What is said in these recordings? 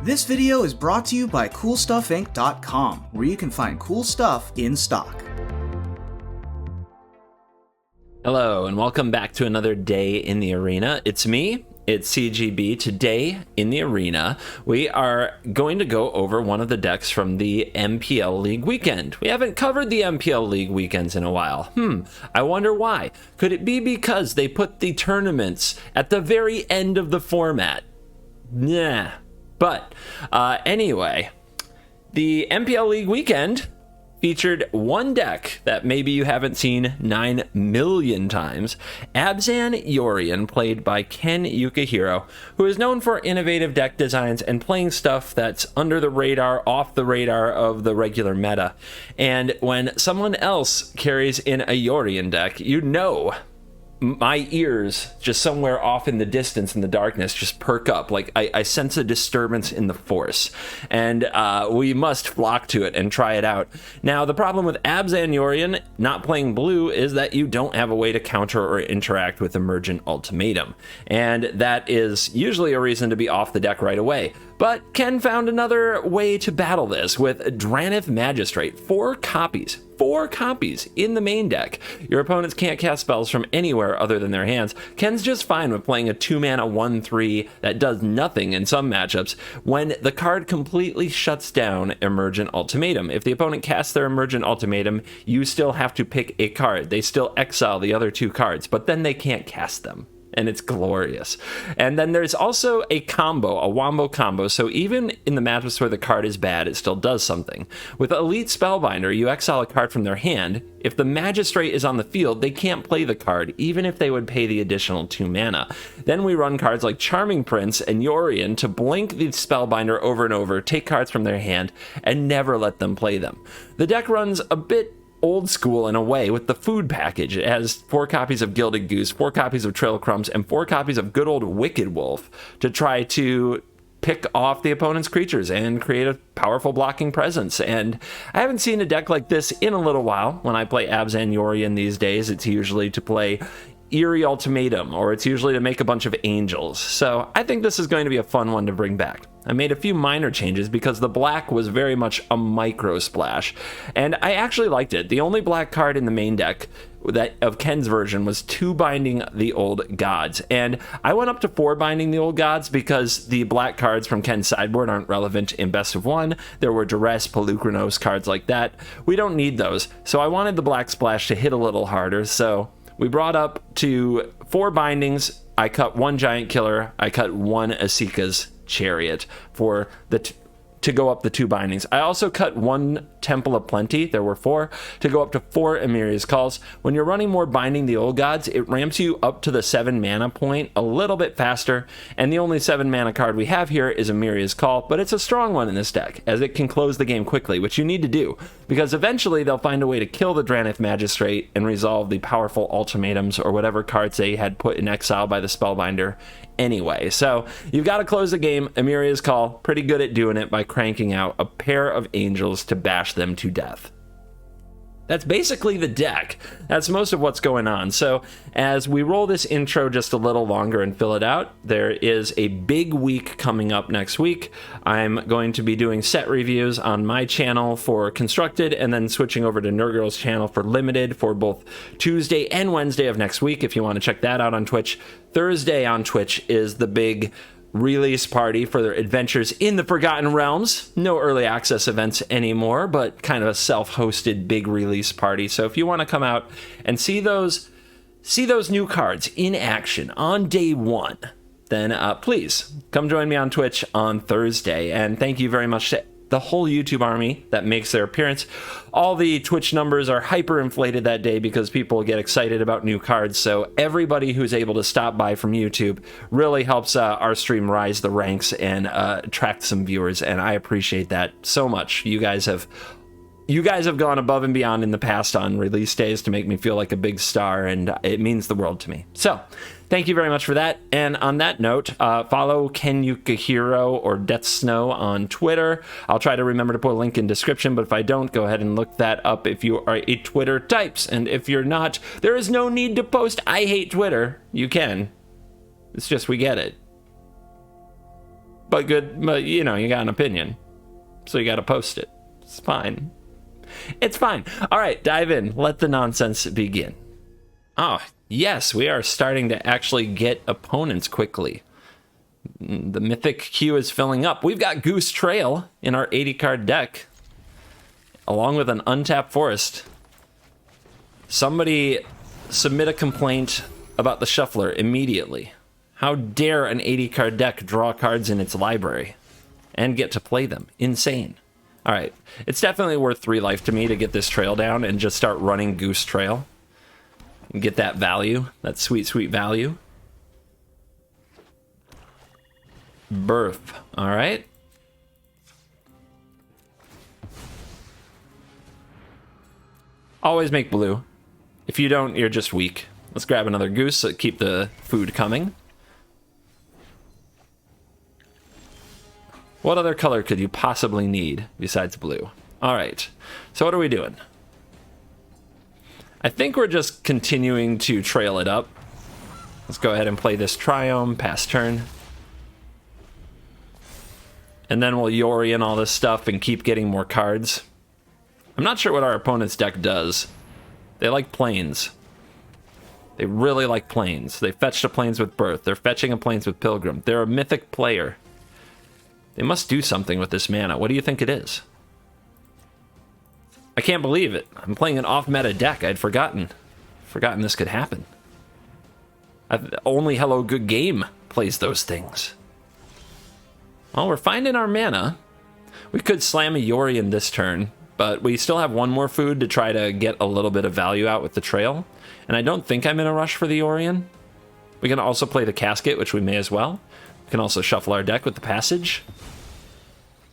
This video is brought to you by CoolStuffInc.com, where you can find cool stuff in stock. Hello, and welcome back to another day in the arena. It's me. It's CGB. Today in the arena, we are going to go over one of the decks from the MPL League weekend. We haven't covered the MPL League weekends in a while. I wonder why. Could it be because they put the tournaments at the very end of the format? Nah. But anyway, the MPL League weekend featured one deck that maybe you haven't seen 9 million times. Abzan Yorion, played by Ken Yukihiro, who is known for innovative deck designs and playing stuff that's under the radar, off the radar of the regular meta. And when someone else carries in a Yorion deck, you know my ears just somewhere off in the distance in the darkness just perk up. Like I sense a disturbance in the force, and we must flock to it and try it out. Now, the problem with Abzan Yorion not playing blue is that you don't have a way to counter or interact with Emergent Ultimatum, and that is usually a reason to be off the deck right away. But Ken found another way to battle this with Dranith Magistrate. 4 copies in the main deck. Your opponents can't cast spells from anywhere other than their hands. Ken's just fine with playing a 2-mana 1/3 that does nothing in some matchups when the card completely shuts down Emergent Ultimatum. If the opponent casts their Emergent Ultimatum, you still have to pick a card. They still exile the other 2 cards, but then they can't cast them. And it's glorious. And then there's also a combo, a wombo combo, so even in the matchups where the card is bad, it still does something. With Elite Spellbinder, you exile a card from their hand. If the Magistrate is on the field, they can't play the card, even if they would pay the additional 2 mana. Then we run cards like Charming Prince and Yorion to blink the Spellbinder over and over, take cards from their hand, and never let them play them. The deck runs a bit old school in a way with the food package. It has 4 copies of Gilded Goose, 4 copies of Trail Crumbs, and 4 copies of good old Wicked Wolf to try to pick off the opponent's creatures and create a powerful blocking presence. And I haven't seen a deck like this in a little while. When I play Abzan Yorion these days, it's usually to play Eerie Ultimatum, or it's usually to make a bunch of angels. So I think this is going to be a fun one to bring back. I made a few minor changes because the black was very much a micro splash, and I actually liked it. The only black card in the main deck that of Ken's version was 2 binding the Old Gods, and I went up to 4 binding the Old Gods because the black cards from Ken's sideboard aren't relevant in Best of 1. There were Duress, Pelucranos, cards like that. We don't need those, so I wanted the black splash to hit a little harder, so we brought up to 4 bindings. I cut 1 Giant Killer. I cut 1 Asika's Chariot for the to go up the 2 bindings. I also cut 1 Temple of Plenty, there were 4, to go up to 4 Emiria's Calls. When you're running more Binding the Old Gods, it ramps you up to the 7 mana point a little bit faster, and the only 7 mana card we have here is Emiria's Call, but it's a strong one in this deck, as it can close the game quickly, which you need to do, because eventually they'll find a way to kill the Dranith Magistrate and resolve the powerful ultimatums or whatever cards they had put in exile by the Spellbinder anyway. So you've got to close the game. Emiria's Call, pretty good at doing it by cranking out a pair of angels to bash them to death. That's basically the deck. That's most of what's going on. So as we roll this intro just a little longer and fill it out, there is a big week coming up next week. I'm going to be doing set reviews on my channel for Constructed, and then switching over to Nerdgirl's channel for Limited for both Tuesday and Wednesday of next week, if you want to check that out on Twitch. Thursday on Twitch is the big release party for their Adventures in the Forgotten Realms. No early access events anymore, but kind of a self-hosted big release party. So if you want to come out and see those new cards in action on day 1, then please come join me on Twitch on Thursday. And thank you very much to the whole YouTube army that makes their appearance. All the Twitch numbers are hyperinflated that day because people get excited about new cards, so everybody who's able to stop by from YouTube really helps our stream rise the ranks and attract some viewers, and I appreciate that so much. You guys have gone above and beyond in the past on release days to make me feel like a big star, and it means the world to me. So thank you very much for that. And on that note, follow Ken Yukihiro or Death Snow on Twitter. I'll try to remember to put a link in description, but if I don't, go ahead and look that up if you are a Twitter types. And if you're not, there is no need to post "I hate Twitter." You can. It's just we get it. but good, but you know, you got an opinion. So you got to post it. It's fine. It's fine. All right, dive in. Let the nonsense begin. Oh, yes, we are starting to actually get opponents quickly. The Mythic queue is filling up. We've got Goose Trail in our 80-card deck, along with an untapped forest. Somebody submit a complaint about the shuffler immediately. How dare an 80-card deck draw cards in its library and get to play them? Insane. All right, it's definitely worth 3 life to me to get this trail down and just start running Goose Trail and get that value, that sweet, sweet value. Birth. All right. Always make blue. If you don't, you're just weak. Let's grab another goose to keep the food coming. What other color could you possibly need besides blue? All right. So what are we doing? I think we're just continuing to trail it up. Let's go ahead and play this Triome, pass turn. And then we'll Yorion all this stuff and keep getting more cards. I'm not sure what our opponent's deck does. They like planes. They really like planes. They fetched a planes with Birth. They're fetching a planes with Pilgrim. They're a Mythic player. They must do something with this mana. What do you think it is? I can't believe it. I'm playing an off-meta deck. I'd forgotten this could happen. Only Hello Good Game plays those things. Well, we're finding our mana. We could slam a Yorion this turn, but we still have one more food to try to get a little bit of value out with the trail. And I don't think I'm in a rush for the Yorion. We can also play the Casket, which we may as well. We can also shuffle our deck with the Passage.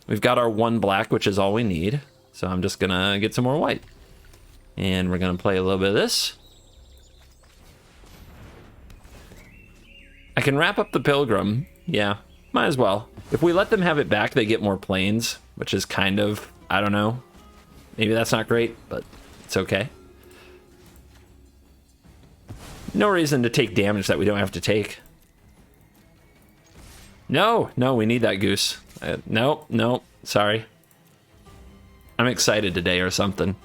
We've got our 1 black, which is all we need. So I'm just going to get some more white. And we're going to play a little bit of this. I can wrap up the Pilgrim. Yeah, might as well. If we let them have it back, they get more planes, which is kind of, I don't know. Maybe that's not great, but it's okay. No reason to take damage that we don't have to take. No, we need that goose. No, sorry. I'm excited today or something.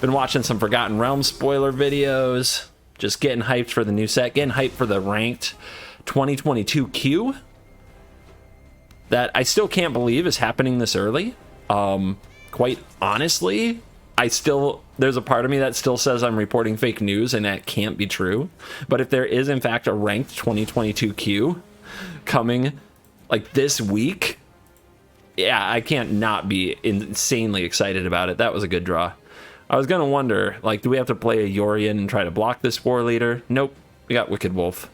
Been watching some Forgotten Realms spoiler videos. Just getting hyped for the new set. Getting hyped for the ranked 2022 queue. That I still can't believe is happening this early. Quite honestly, there's a part of me that still says I'm reporting fake news and that can't be true. But if there is in fact a ranked 2022 queue coming like this week, yeah, I can't not be insanely excited about it. That was a good draw. I was gonna wonder, like, do we have to play a Yorion and try to block this War Leader? Nope, we got Wicked Wolf.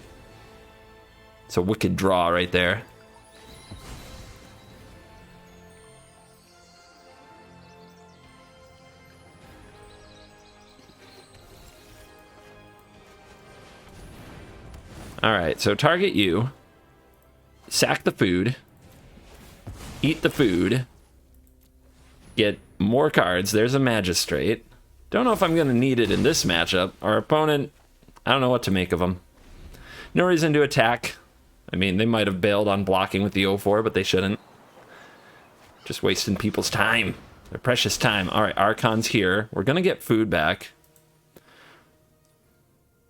It's a wicked draw right there. Alright, so target you, sack the food, eat the food, get more cards. There's a Magistrate. Don't know if I'm going to need it in this matchup. Our opponent, I don't know what to make of them. No reason to attack. I mean, they might have bailed on blocking with the 0-4, but they shouldn't. Just wasting people's time. Their precious time. Alright, Archon's here. We're going to get food back.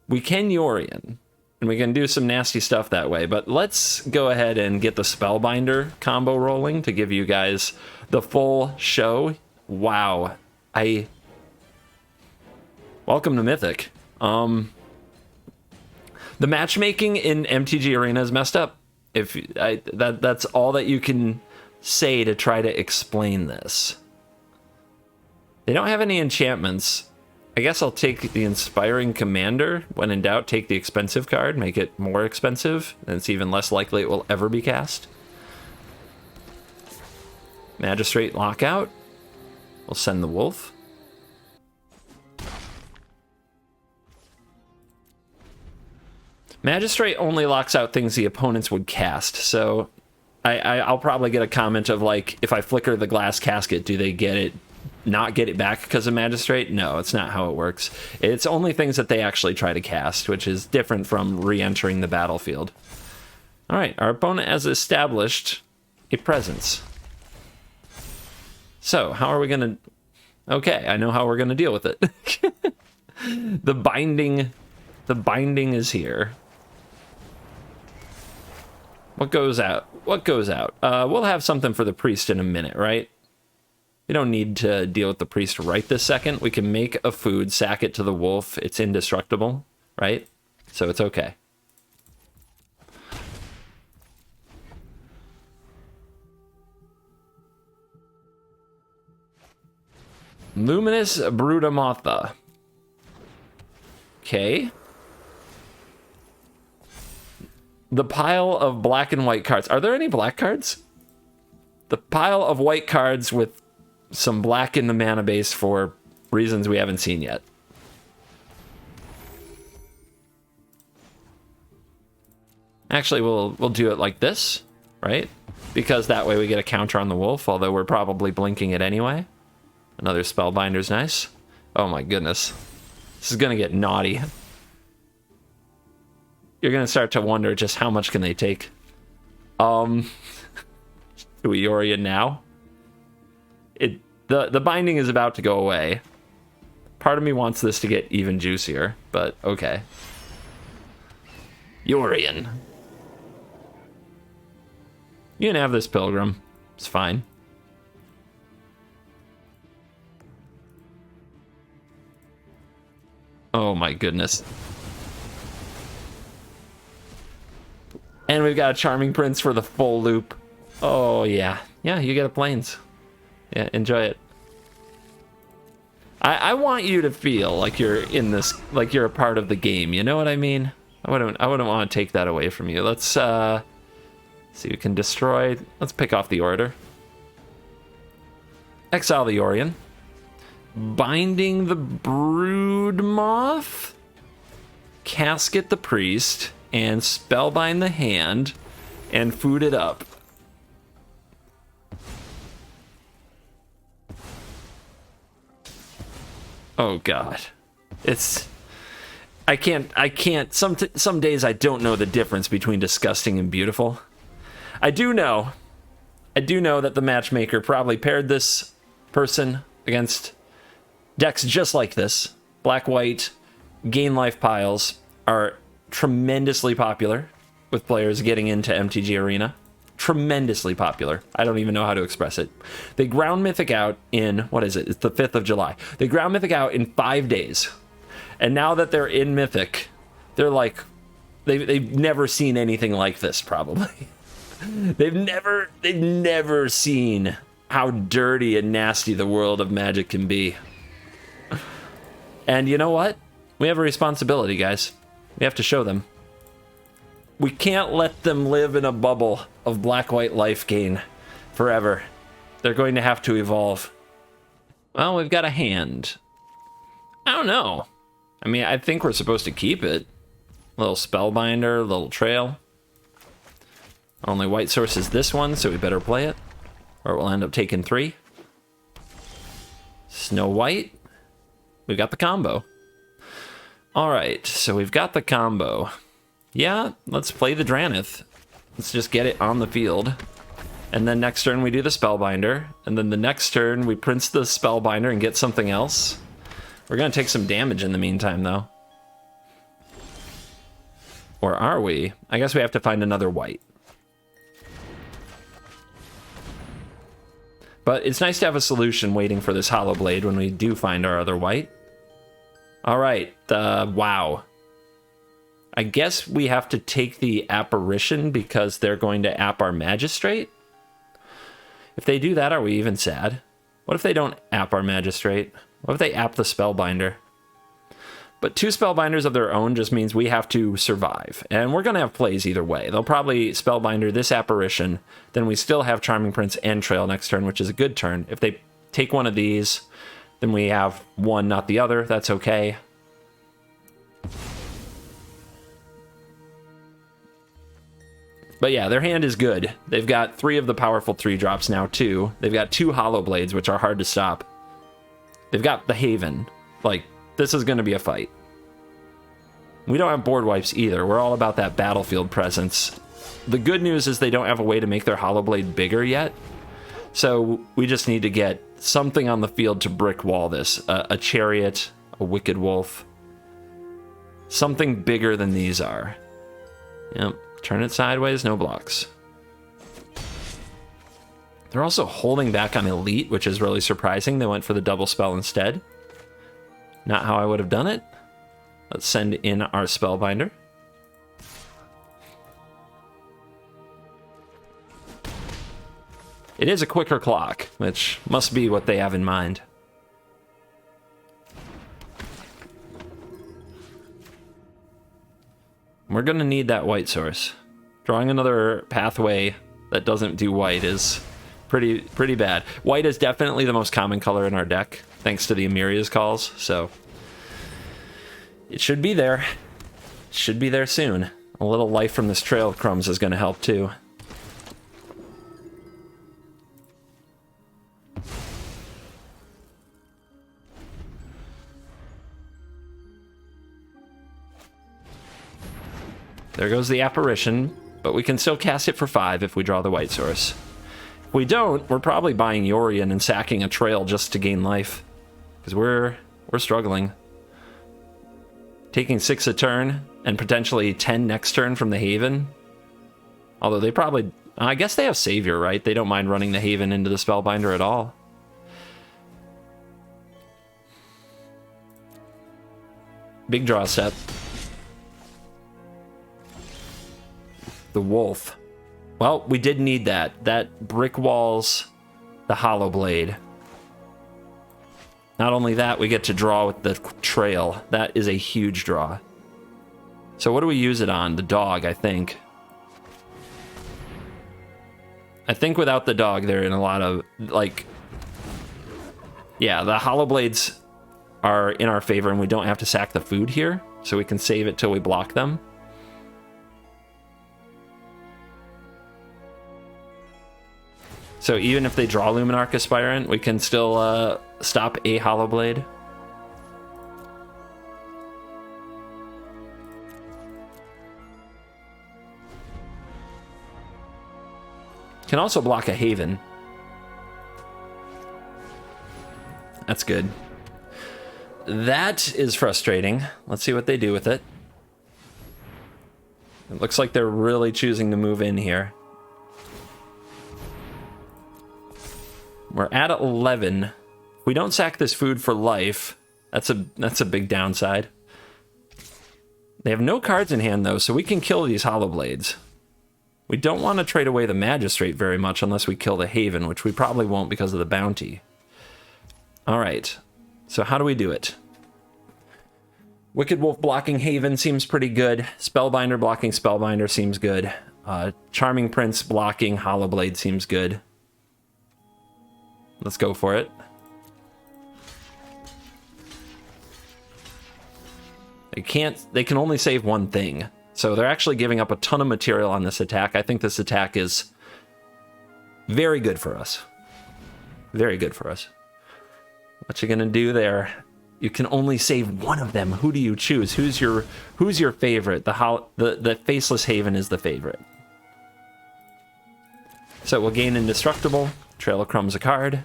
We can Yorion. And we can do some nasty stuff that way. But let's go ahead and get the Spellbinder combo rolling to give you guys the full show. Wow. Welcome to Mythic. The matchmaking in MTG Arena is messed up. That's all that you can say to try to explain this. They don't have any enchantments. I guess I'll take the Inspiring Commander. When in doubt, take the expensive card, make it more expensive, and it's even less likely it will ever be cast. Magistrate Lockout. We'll send the Wolf. Magistrate only locks out things the opponents would cast, so I'll probably get a comment of like, if I flicker the Glass Casket, do they not get it back because of Magistrate? No, it's not how it works. It's only things that they actually try to cast, which is different from re-entering the battlefield. All right, our opponent has established a presence. So, how are we gonna... Okay, I know how we're gonna deal with it. The binding is here. What goes out? What goes out? We'll have something for the priest in a minute, right? We don't need to deal with the priest right this second. We can make a food, sack it to the wolf. It's indestructible, right? So it's okay. Luminous Brutamotha. Okay. The pile of black and white cards. Are there any black cards? The pile of white cards with some black in the mana base for reasons we haven't seen yet. Actually, we'll do it like this, right? Because that way we get a counter on the wolf, although we're probably blinking it anyway. Another Spellbinder's nice. Oh my goodness. This is gonna get naughty. You're gonna start to wonder just how much can they take. Do we Yorion now? The binding is about to go away. Part of me wants this to get even juicier, but okay. Yorion. You can have this Pilgrim. It's fine. Oh my goodness. And we've got a Charming Prince for the full loop. Oh yeah. Yeah, you get a Plains. Yeah, enjoy it. I want you to feel like you're in this, like you're a part of the game, you know what I mean? I wouldn't want to take that away from you. Let's see, we can destroy. Let's pick off the order. Exile the Yorion. Binding the Brood Moth. Casket the Priest. And Spellbind the hand. And food it up. Oh god. It's... I can't, some days I don't know the difference between disgusting and beautiful. I do know that the matchmaker probably paired this person against decks just like this. Black-white, gain life piles are tremendously popular with players getting into MTG Arena. Tremendously popular. I don't even know how to express it. They ground Mythic out in, what is it? It's the 5th of July. They ground Mythic out in 5 days. And now that they're in Mythic, they're like, they've never seen anything like this, probably. They've never seen how dirty and nasty the world of Magic can be. And you know what? We have a responsibility, guys. We have to show them. We can't let them live in a bubble of black-white life gain forever. They're going to have to evolve. Well, we've got a hand. I don't know. I mean, I think we're supposed to keep it. Little Spellbinder, little Trail. Only white source is this one, so we better play it. Or we'll end up taking 3. Snow White. We've got the combo. Alright, so we've got the combo. Yeah, let's play the Dranith. Let's just get it on the field. And then next turn we do the Spellbinder. And then the next turn we Prince the Spellbinder and get something else. We're gonna take some damage in the meantime, though. Or are we? I guess we have to find another white. But it's nice to have a solution waiting for this Hollow Blade when we do find our other white. Alright, wow. I guess we have to take the Apparition because they're going to app our Magistrate? If they do that, are we even sad? What if they don't app our Magistrate? What if they app the Spellbinder? But 2 Spellbinders of their own just means we have to survive. And we're going to have plays either way. They'll probably Spellbinder this Apparition. Then we still have Charming Prince and Trail next turn, which is a good turn. If they take one of these, then we have one, not the other. That's okay. But yeah, their hand is good. They've got 3 of the powerful 3-drops now, too. They've got 2 Hollow Blades, which are hard to stop. They've got the Haven. Like, this is going to be a fight. We don't have board wipes either. We're all about that battlefield presence. The good news is they don't have a way to make their Hollow Blade bigger yet. So we just need to get something on the field to brick wall this. A chariot, a wicked wolf. Something bigger than these are. Yep, turn it sideways, no blocks. They're also holding back on Elite, which is really surprising. They went for the double spell instead. Not how I would have done it. Let's send in our Spellbinder. It is a quicker clock, which must be what they have in mind. We're going to need that white source. Drawing another pathway that doesn't do white is pretty bad. White is definitely the most common color in our deck, thanks to the Amiria's calls, so it should be there. It should be there soon. A little life from this Trail of Crumbs is going to help too. There goes the Apparition, but we can still cast it for 5 if we draw the white source. If we don't, we're probably buying Yorion and sacking a Trail just to gain life, because we're struggling. Taking 6 a turn, and potentially 10 next turn from the Haven. Although they probably... I guess they have Savior, right? They don't mind running the Haven into the Spellbinder at all. Big draw step. The Wolf. Well, we did need that. That brick walls the Hollow Blade. Not only that, we get to draw with the Trail. That is a huge draw. So what do we use it on? The dog, I think. I think without the dog, they're in a lot of, like... Yeah, the Hollow Blades are in our favor, and we don't have to sack the food here, so we can save it till we block them. So even if they draw Luminarch Aspirant, we can still stop a Hollow Blade. Can also block a Haven. That's good. That is frustrating. Let's see what they do with it. It looks like they're really choosing to move in here. We're at 11. If we don't sack this food for life, that's a big downside. They have no cards in hand, though, so we can kill these Hollow Blades. We don't want to trade away the Magistrate very much unless we kill the Haven, which we probably won't because of the bounty. All right, so how do we do it? Wicked Wolf blocking Haven seems pretty good. Spellbinder blocking Spellbinder seems good. Charming Prince blocking Hollow Blade seems good. Let's go for it. They can only save one thing. So they're actually giving up a ton of material on this attack. I think this attack is very good for us. Very good for us. What you gonna do there? You can only save one of them. Who do you choose? Who's your favorite? The Faceless Haven is the favorite. So we'll gain Indestructible. Trail of Crumbs a card.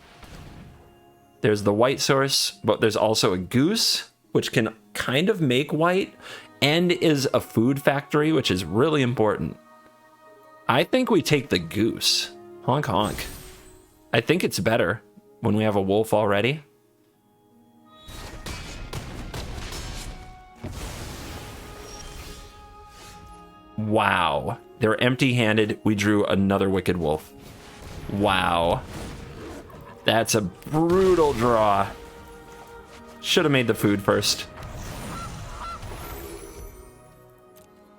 There's the white source, but there's also a Goose, which can kind of make white, and is a food factory, which is really important. I think we take the Goose. Honk honk. I think it's better when we have a wolf already. Wow. They're empty-handed. We drew another Wicked Wolf. Wow. That's a brutal draw. Should have made the food first.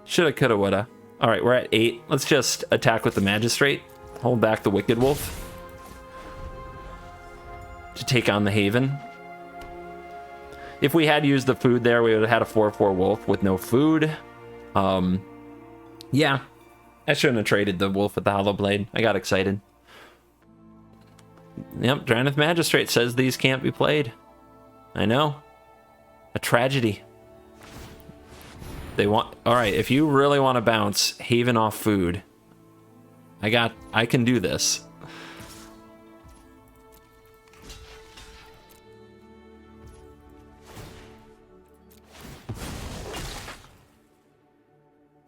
Shoulda, coulda, woulda. All right, we're at 8. Let's just attack with the Magistrate. Hold back the Wicked Wolf to take on the Haven. If we had used the food there, we would have had a 4/4 Wolf with no food. Yeah, I shouldn't have traded the Wolf with the Hollow Blade. I got excited. Yep, Draneth Magistrate says these can't be played. I know. A tragedy. They want... Alright, if you really want to bounce Haven off food, I can do this.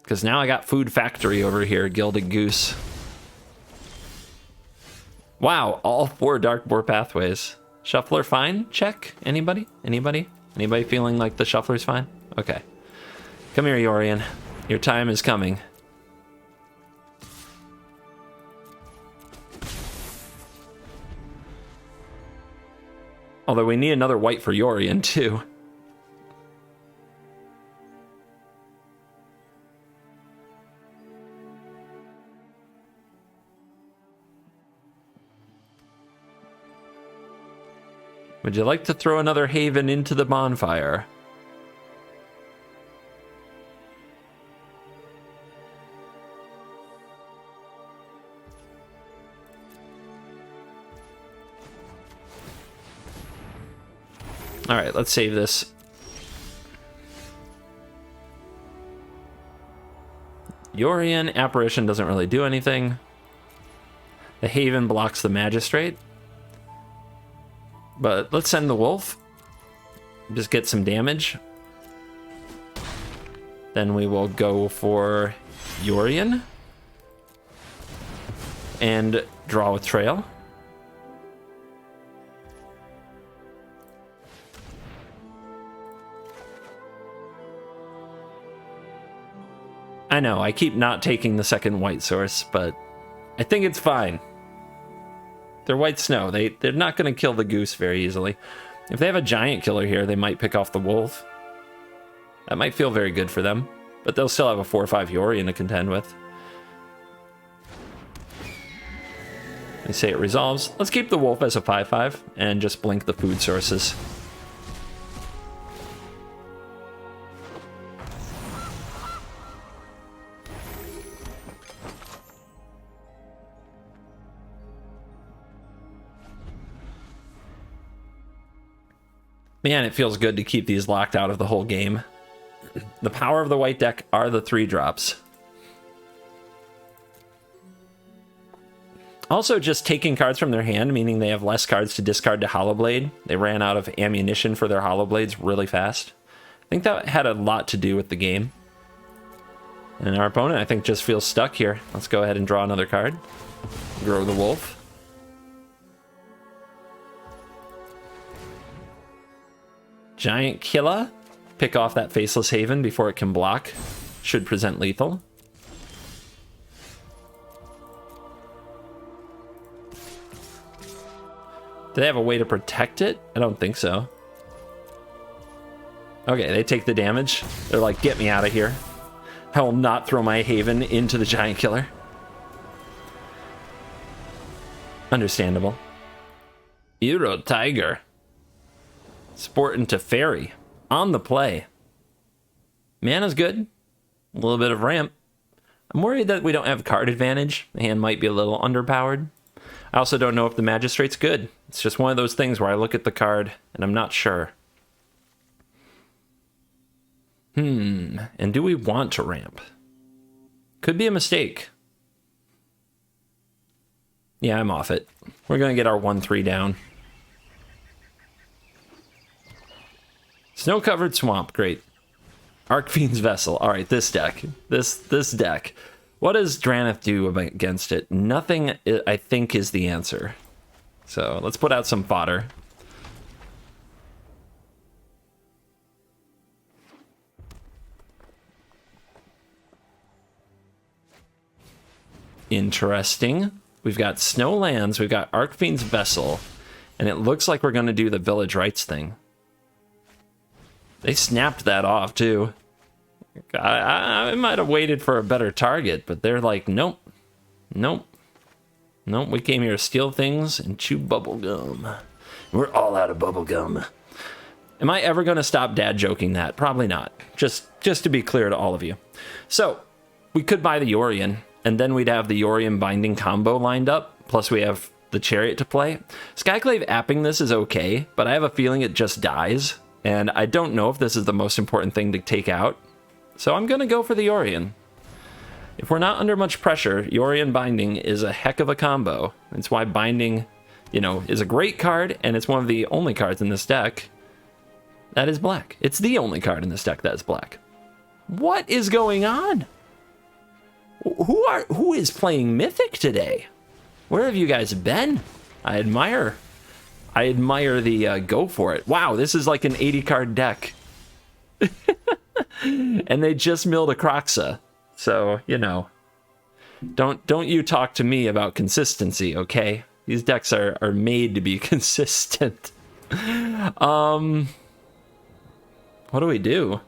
Because now I got Food Factory over here, Gilded Goose. Wow, all 4 Dark Boar pathways. Shuffler fine? Check. Anybody? Anybody? Anybody feeling like the Shuffler's fine? Okay. Come here, Yorion. Your time is coming. Although we need another white for Yorion, too. Would you like to throw another Haven into the bonfire? All right, let's save this. Yorion Apparition doesn't really do anything. The Haven blocks the Magistrate. But let's send the Wolf. Just get some damage. Then we will go for Yorion. And draw a trail. I know, I keep not taking the second white source, but I think it's fine. They're white snow. They're not going to kill the goose very easily. If they have a giant killer here, they might pick off the wolf. That might feel very good for them, but they'll still have a 4/5 Yorion to contend with. They say it resolves. Let's keep the wolf as a 5/5 and just blink the food sources. Man, it feels good to keep these locked out of the whole game. The power of the white deck are the 3-drops. Also, just taking cards from their hand, meaning they have less cards to discard to Hollow Blade. They ran out of ammunition for their Hollow Blades really fast. I think that had a lot to do with the game. And our opponent, I think, just feels stuck here. Let's go ahead and draw another card. Grow the Wolf. Giant Killer. Pick off that Faceless Haven before it can block. Should present lethal. Do they have a way to protect it? I don't think so. Okay, they take the damage. They're like, get me out of here. I will not throw my Haven into the Giant Killer. Understandable. Euro Tiger. Sport into Fairy. On the play. Mana's good. A little bit of ramp. I'm worried that we don't have card advantage. The hand might be a little underpowered. I also don't know if the Magistrate's good. It's just one of those things where I look at the card and I'm not sure. And do we want to ramp? Could be a mistake. Yeah, I'm off it. We're going to get our 1/3 down. Snow-covered swamp, great. Archfiend's Vessel. All right, this deck. This deck. What does Drannith do against it? Nothing, I think, is the answer. So let's put out some fodder. Interesting. We've got Snowlands, we've got Archfiend's Vessel, and it looks like we're going to do the Village Rites thing. They snapped that off, too. I might have waited for a better target, but they're like, nope. Nope. Nope, we came here to steal things and chew bubblegum. We're all out of bubblegum. Am I ever going to stop dad joking that? Probably not. Just to be clear to all of you. So, we could buy the Yorion, and then we'd have the Yorion Binding combo lined up, plus we have the Chariot to play. Skyclave apping this is okay, but I have a feeling it just dies, and I don't know if this is the most important thing to take out. So I'm going to go for the Yorion. If we're not under much pressure, Yorion Binding is a heck of a combo. That's why Binding, you know, is a great card, and it's one of the only cards in this deck that is black. It's the only card in this deck that is black. What is going on? Who is playing Mythic today? Where have you guys been? I admire the go for it. Wow, this is like an 80 card deck. And they just milled a Kroxa. So, you know, don't you talk to me about consistency, okay? These decks are made to be consistent. What do we do?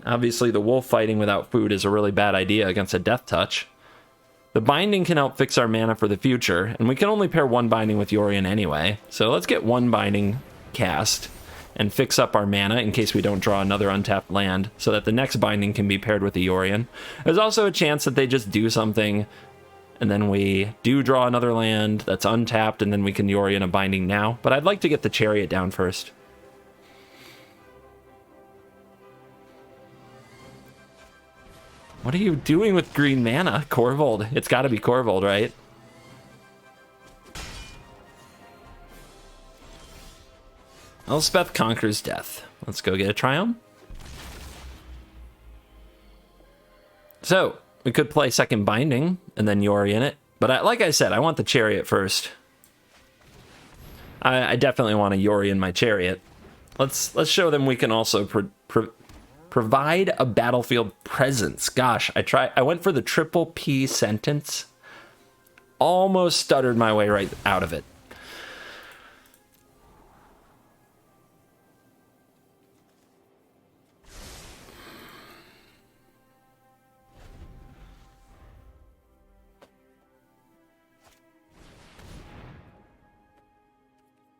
Obviously, the wolf fighting without food is a really bad idea against a Death Touch. The Binding can help fix our mana for the future, and we can only pair one Binding with Yorion anyway. So let's get one Binding cast and fix up our mana in case we don't draw another untapped land, so that the next Binding can be paired with the Yorion. There's also a chance that they just do something, and then we do draw another land that's untapped, and then we can Yorion a Binding now. But I'd like to get the Chariot down first. What are you doing with green mana? Corvold. It's got to be Corvold, right? Elspeth conquers death. Let's go get a Triumph. So, we could play second Binding and then Yorion it. But like I said, I want the Chariot first. I definitely want to Yorion my Chariot. Let's show them we can also provide a battlefield presence. Gosh, I went for the triple P sentence. Almost stuttered my way right out of it.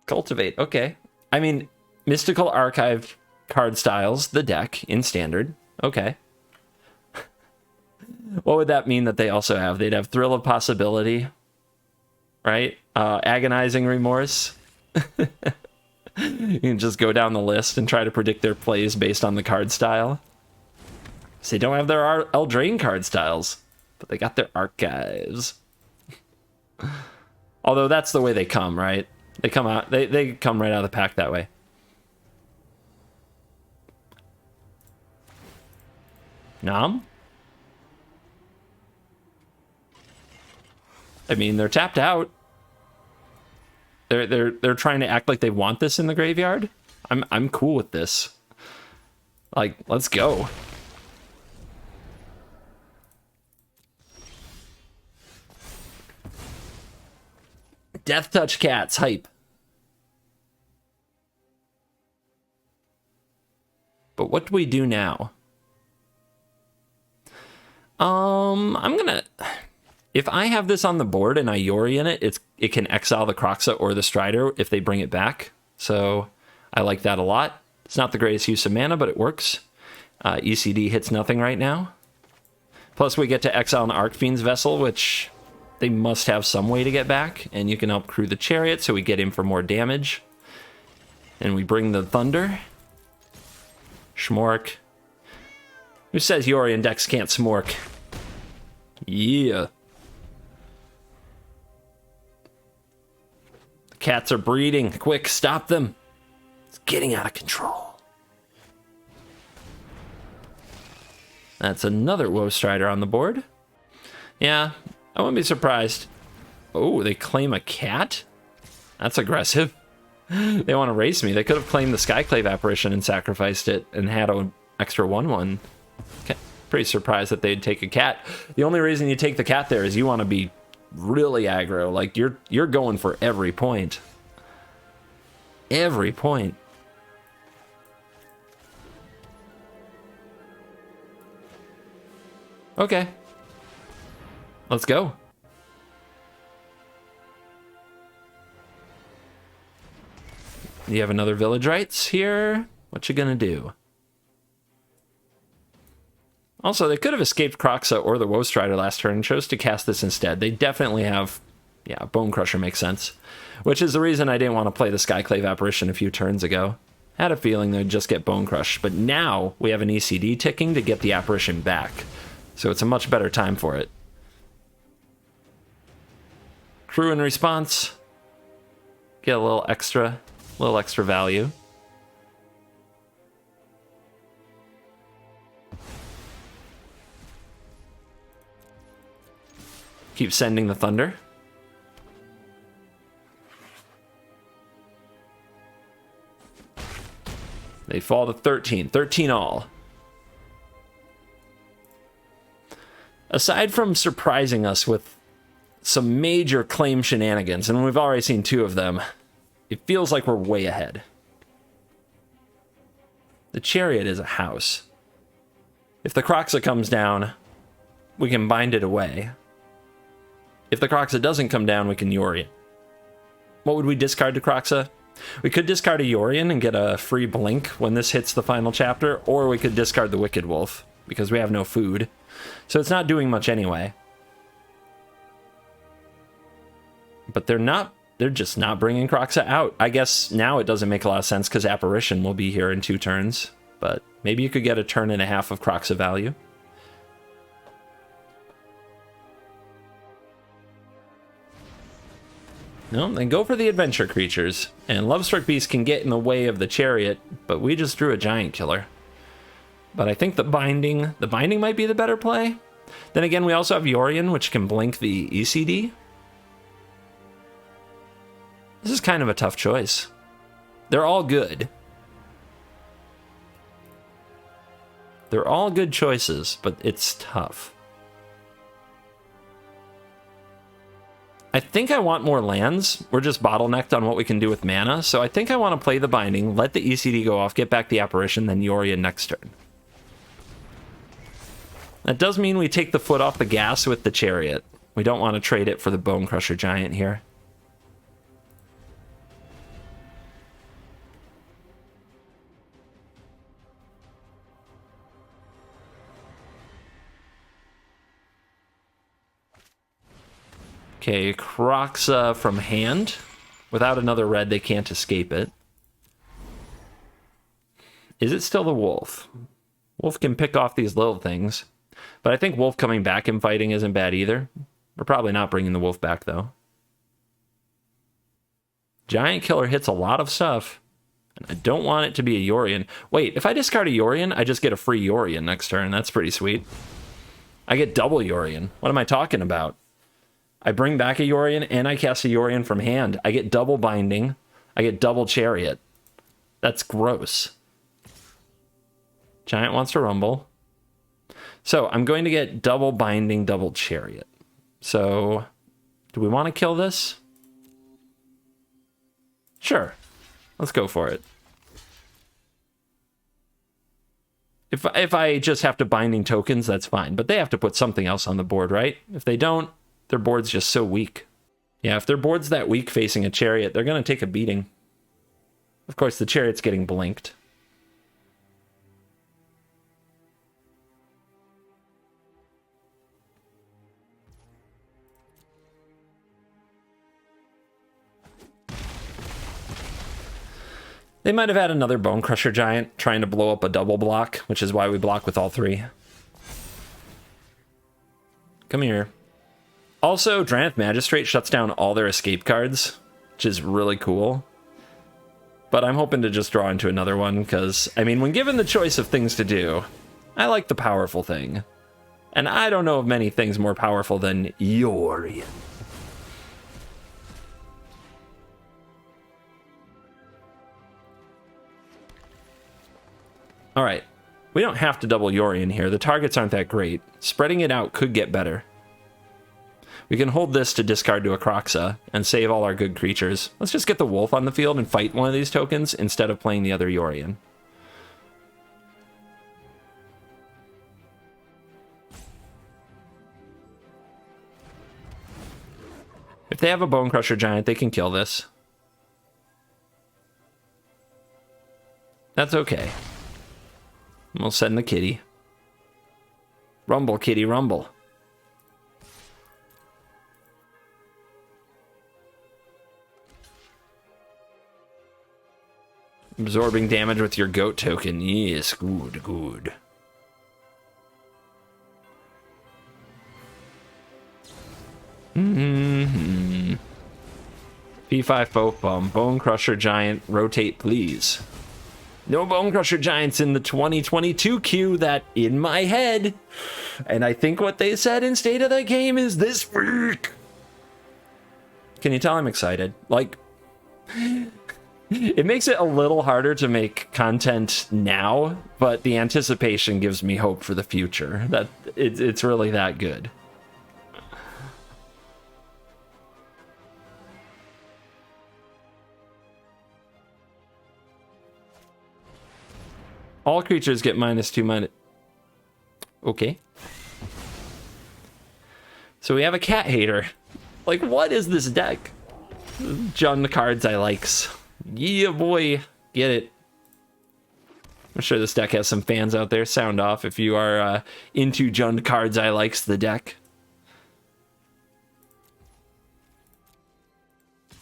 Cultivate, okay. I mean, Mystical Archive card styles, the deck in Standard. Okay. What would that mean that they also have? They'd have Thrill of Possibility, right? Agonizing Remorse. You can just go down the list and try to predict their plays based on the card style. So they don't have their Eldraine card styles, but they got their archives. Although that's the way they come, right? They come out. They come right out of the pack that way. Nom? I mean, they're tapped out. They're trying to act like they want this in the graveyard. I'm cool with this. Like, let's go. Death Touch Cats, hype. But what do we do now? I'm gonna... If I have this on the board and I Yorion it, it can exile the Kroxa or the Strider if they bring it back. So I like that a lot. It's not the greatest use of mana, but it works. ECD hits nothing right now. Plus we get to exile an Archfiend's Vessel, which they must have some way to get back. And you can help crew the Chariot, so we get in for more damage. And we bring the Thunder. Schmork. Who says Yorion decks can't smork? Yeah. The cats are breeding. Quick, stop them. It's getting out of control. That's another Woe Strider on the board. Yeah, I wouldn't be surprised. Oh, they claim a cat? That's aggressive. They want to race me. They could have claimed the Skyclave Apparition and sacrificed it and had an extra 1/1. Okay. Pretty surprised that they'd take a cat. The only reason you take the cat there is you want to be really aggro. Like, you're going for every point. Every point. Okay. Let's go. You have another Village Rites here. What you gonna do? Also, they could have escaped Kroxa or the Woe Strider last turn and chose to cast this instead. They definitely have... Yeah, Bone Crusher makes sense. Which is the reason I didn't want to play the Skyclave Apparition a few turns ago. Had a feeling they'd just get Bone Crush, but now we have an ECD ticking to get the Apparition back. So it's a much better time for it. Crew in response. Get a little extra value. Keep sending the thunder. They fall to 13. 13 all. Aside from surprising us with some major claim shenanigans, and we've already seen 2 of them, it feels like we're way ahead. The chariot is a house. If the Croxa comes down, we can bind it away. If the Croxa doesn't come down, we can Yorion. What would we discard to Croxa? We could discard a Yorion and get a free blink when this hits the final chapter, or we could discard the Wicked Wolf, because we have no food. So it's not doing much anyway. But they're just not bringing Croxa out. I guess now it doesn't make a lot of sense because Apparition will be here in 2 turns. But maybe you could get a turn and a half of Croxa value. No, then go for the adventure creatures. And Lovestruck Beast can get in the way of the chariot, but we just drew a giant killer. But I think the binding might be the better play. Then again, we also have Yorion, which can blink the ECD. This is kind of a tough choice. They're all good. They're all good choices, but it's tough. I think I want more lands. We're just bottlenecked on what we can do with mana, so I think I want to play the binding, let the ECD go off, get back the Apparition, then Yorion next turn. That does mean we take the foot off the gas with the chariot. We don't want to trade it for the Bone Crusher Giant here. Okay, Croxa from hand. Without another red, they can't escape it. Is it still the Wolf? Wolf can pick off these little things. But I think Wolf coming back and fighting isn't bad either. We're probably not bringing the Wolf back, though. Giant Killer hits a lot of stuff. And I don't want it to be a Yorion. Wait, if I discard a Yorion, I just get a free Yorion next turn. That's pretty sweet. I get double Yorion. What am I talking about? I bring back a Yorion and I cast a Yorion from hand. I get double binding. I get double chariot. That's gross. Giant wants to rumble. So I'm going to get double binding, double chariot. So do we want to kill this? Sure. Let's go for it. If I just have to binding tokens, that's fine. But they have to put something else on the board, right? If they don't, their board's just so weak. Yeah, if their board's that weak facing a chariot, they're going to take a beating. Of course, the chariot's getting blinked. They might have had another Bone Crusher Giant trying to blow up a double block, which is why we block with all 3. Come here. Also, Drannith Magistrate shuts down all their escape cards, which is really cool. But I'm hoping to just draw into another one, because, I mean, when given the choice of things to do, I like the powerful thing. And I don't know of many things more powerful than Yorion. Alright, we don't have to double Yorion here. The targets aren't that great. Spreading it out could get better. We can hold this to discard to a Croxa and save all our good creatures. Let's just get the Wolf on the field and fight one of these tokens instead of playing the other Yorion. If they have a Bone Crusher Giant, they can kill this. That's okay. We'll send the kitty. Rumble, kitty, rumble. Absorbing damage with your goat token. Yes, good, good. P5 Folk Bomb. Bone Crusher Giant. Rotate, please. No Bone Crusher Giants in the 2022 queue. That in my head. And I think what they said in State of the Game is this week. Can you tell I'm excited? Like, it makes it a little harder to make content now, but the anticipation gives me hope for the future. That it's really that good. All creatures get -2/-. Okay. So we have a cat hater. Like, what is this deck? Jund cards I likes. Yeah, boy. Get it. I'm sure this deck has some fans out there. Sound off if you are into Jund cards I likes the deck.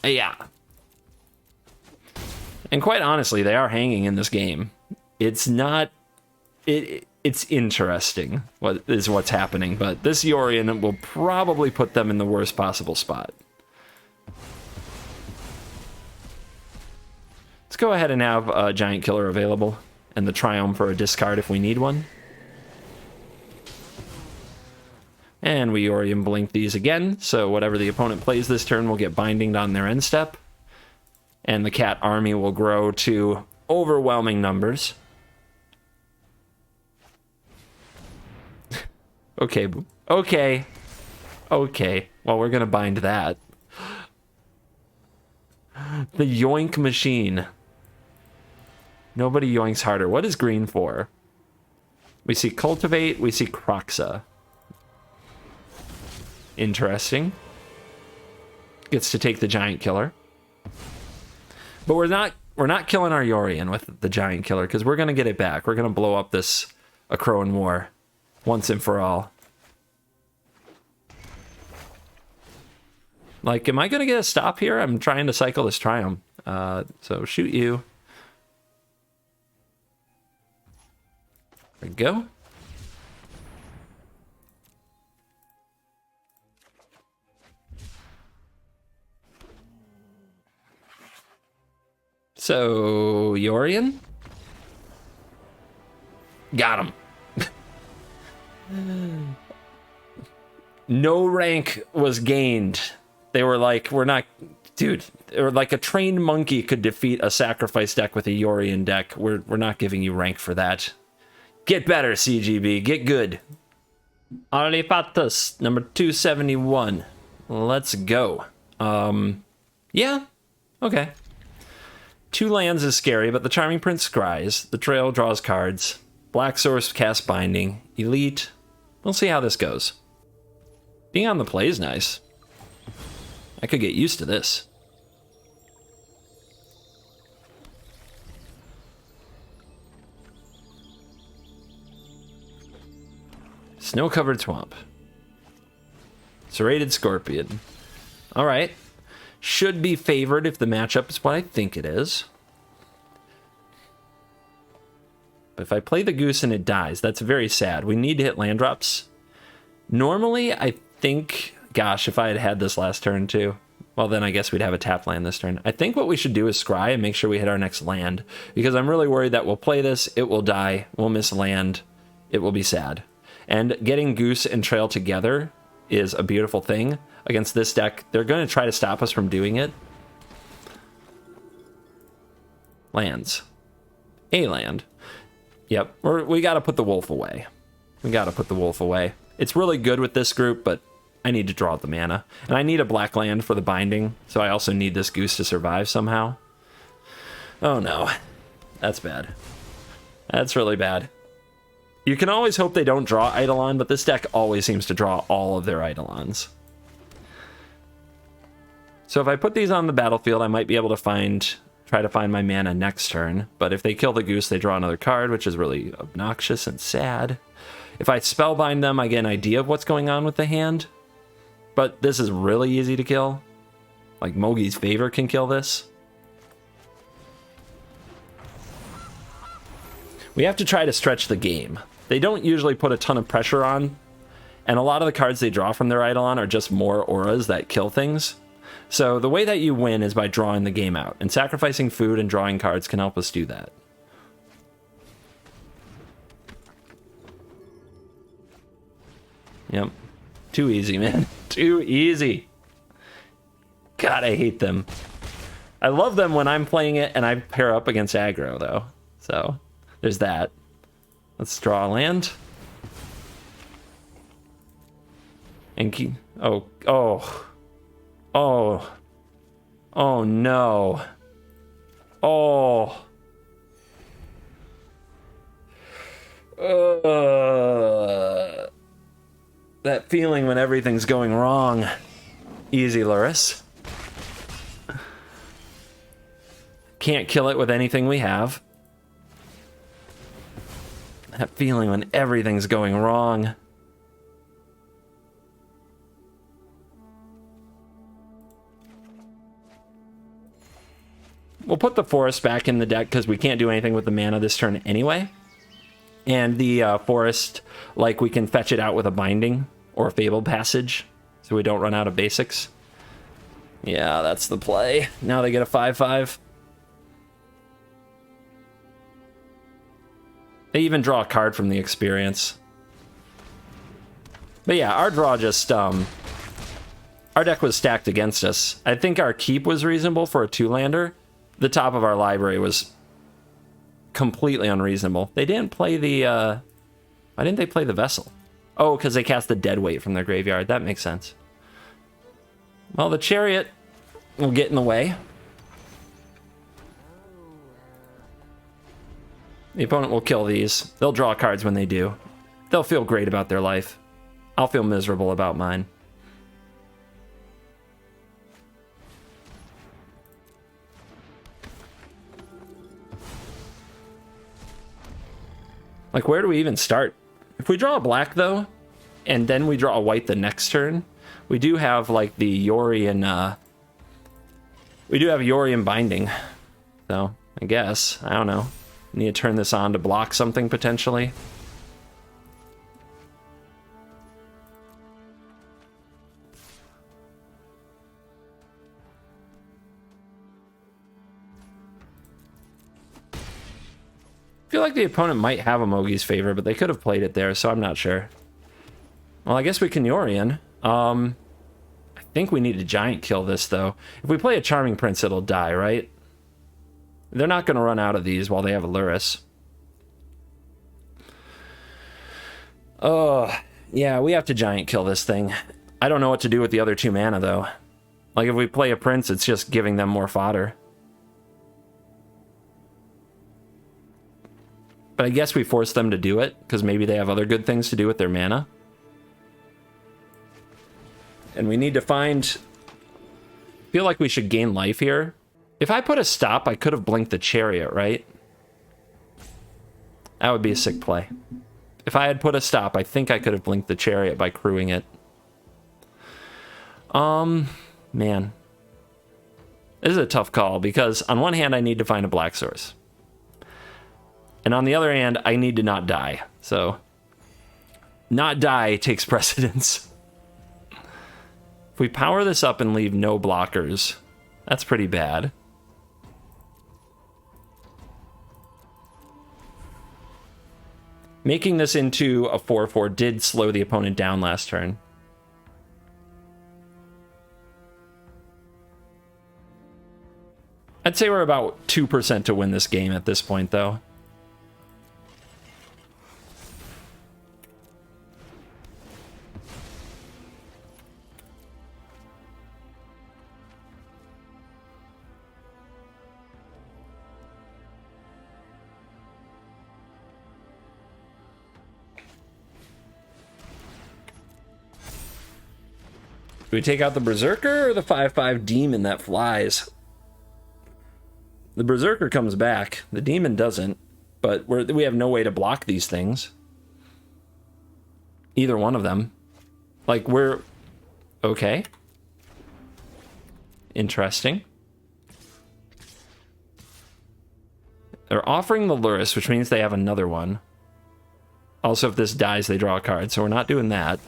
Yeah. And quite honestly, they are hanging in this game. It's not... It's interesting what's happening, but this Yorion will probably put them in the worst possible spot. Let's go ahead and have a Giant Killer available, and the Triumph for a discard if we need one. And we Yorion blink these again, so whatever the opponent plays this turn will get bindinged on their end step. And the cat army will grow to overwhelming numbers. Okay, okay, okay. Well, we're gonna bind that. The Yoink Machine. Nobody yoinks harder. What is green for? We see Cultivate, we see Croxa. Interesting. Gets to take the Giant Killer. But we're not killing our Yorion with the Giant Killer, because we're gonna get it back. We're gonna blow up this Akroan War once and for all. Like, am I gonna get a stop here? I'm trying to cycle this Triumph. So shoot you. There we go. So, Yorion? Got him. No rank was gained. They were like, we're not... Dude, or like a trained monkey could defeat a sacrifice deck with a Yorion deck. We're not giving you rank for that. Get better, CGB. Get good. Arlipatus, number 271. Let's go. Yeah. Okay. 2 lands is scary, but the Charming Prince scries. The Trail draws cards. Black Source casts Binding. Elite. We'll see how this goes. Being on the play is nice. I could get used to this. Snow-covered swamp. Serrated Scorpion. Alright. Should be favored if the matchup is what I think it is. But if I play the Goose and it dies, that's very sad. We need to hit land drops. Normally, I think... Gosh, if I had had this last turn too. Well, then I guess we'd have a tap land this turn. I think what we should do is scry and make sure we hit our next land. Because I'm really worried that we'll play this, it will die, we'll miss land, it will be sad. And getting Goose and Trail together is a beautiful thing. Against this deck, they're going to try to stop us from doing it. Lands. A land. Yep, we got to put the wolf away. We got to put the wolf away. It's really good with this group, but I need to draw the mana. And I need a black land for the binding, so I also need this Goose to survive somehow. Oh no. That's bad. That's really bad. You can always hope they don't draw Eidolon, but this deck always seems to draw all of their Eidolons. So if I put these on the battlefield, I might be able to try to find my mana next turn. But if they kill the Goose, they draw another card, which is really obnoxious and sad. If I spellbind them, I get an idea of what's going on with the hand. But this is really easy to kill. Like, Mogi's Favor can kill this. We have to try to stretch the game. They don't usually put a ton of pressure on, and a lot of the cards they draw from their Eidolon are just more auras that kill things. So the way that you win is by drawing the game out, and sacrificing food and drawing cards can help us do that. Yep. Too easy, man. Too easy. God, I hate them. I love them when I'm playing it and I pair up against aggro, though. So, there's that. Let's draw a land. And keep... Oh, oh. Oh. Oh, no. Oh. That feeling when everything's going wrong. Easy, Luris. Can't kill it with anything we have. That feeling when everything's going wrong. We'll put the forest back in the deck because we can't do anything with the mana this turn anyway. And the forest, like, we can fetch it out with a binding or a fabled passage so we don't run out of basics. Yeah, that's the play. Now they get a 5/5. They even draw a card from the experience. But yeah, our draw just, our deck was stacked against us. I think our keep was reasonable for a 2-lander. The top of our library was completely unreasonable. They didn't play the, why didn't they play the Vessel? Oh, because they cast the Deadweight from their graveyard. That makes sense. Well, the Chariot will get in the way. The opponent will kill these. They'll draw cards when they do. They'll feel great about their life. I'll feel miserable about mine. Like, where do we even start? If we draw a black, though, and then we draw a white the next turn, we do have, like, the Yorion, we do have Yorion binding. So, I guess. I don't know. Need to turn this on to block something, potentially. I feel like the opponent might have a Mogi's Favor, but they could have played it there, so I'm not sure. Well, I guess we can Yorion. I think we need to Giant Kill this, though. If we play a Charming Prince, it'll die, right? They're not going to run out of these while they have a Luris. Oh, yeah, we have to Giant Kill this thing. I don't know what to do with the other 2 mana, though. Like, if we play a Prince, it's just giving them more fodder. But I guess we force them to do it, because maybe they have other good things to do with their mana. And we need to find... I feel like we should gain life here. If I put a stop, I could have blinked the Chariot, right? That would be a sick play. If I had put a stop, I think I could have blinked the Chariot by crewing it. Man. This is a tough call, because on one hand, I need to find a black source. And on the other hand, I need to not die. So, not die takes precedence. If we power this up and leave no blockers, that's pretty bad. Making this into a 4/4 did slow the opponent down last turn. I'd say we're about 2% to win this game at this point, though. Do we take out the Berserker or the 5/5 Demon that flies? The Berserker comes back. The Demon doesn't. But we have no way to block these things. Either one of them. Like, we're... Okay. Interesting. They're offering the Luris, which means they have another one. Also, if this dies, they draw a card, so we're not doing that.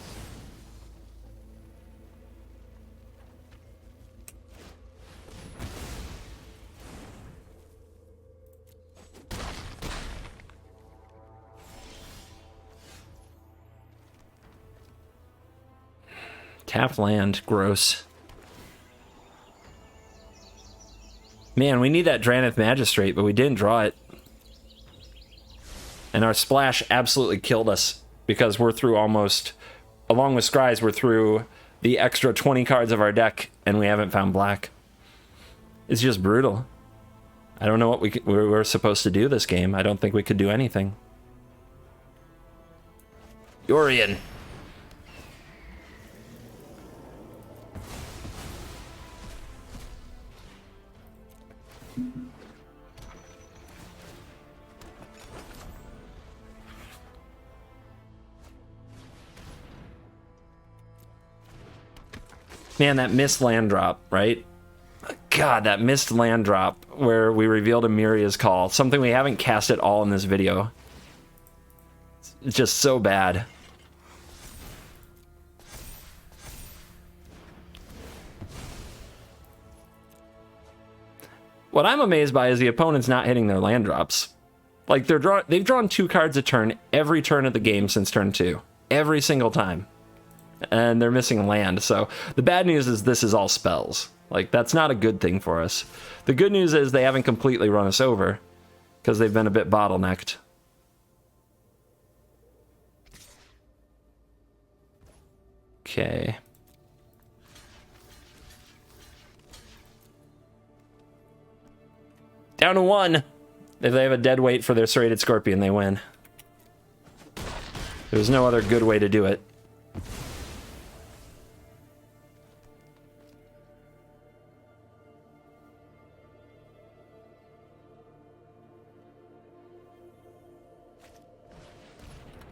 Tapped land, gross. Man, we need that Dranith Magistrate, but we didn't draw it. And our splash absolutely killed us because we're through almost, along with Scries, we're through the extra 20 cards of our deck and we haven't found black. It's just brutal. I don't know what we're supposed to do this game. I don't think we could do anything. Yorion. Man, that missed land drop, right? God, that missed land drop where we revealed Amiria's Call. Something we haven't cast at all in this video. It's just so bad. What I'm amazed by is the opponent's not hitting their land drops. Like, they've drawn 2 cards a turn every turn of the game since turn 2. Every single time. And they're missing land. So the bad news is this is all spells. Like, that's not a good thing for us. The good news is they haven't completely run us over because they've been a bit bottlenecked. Okay. Down to 1. If they have a dead weight for their serrated scorpion, they win. There's no other good way to do it.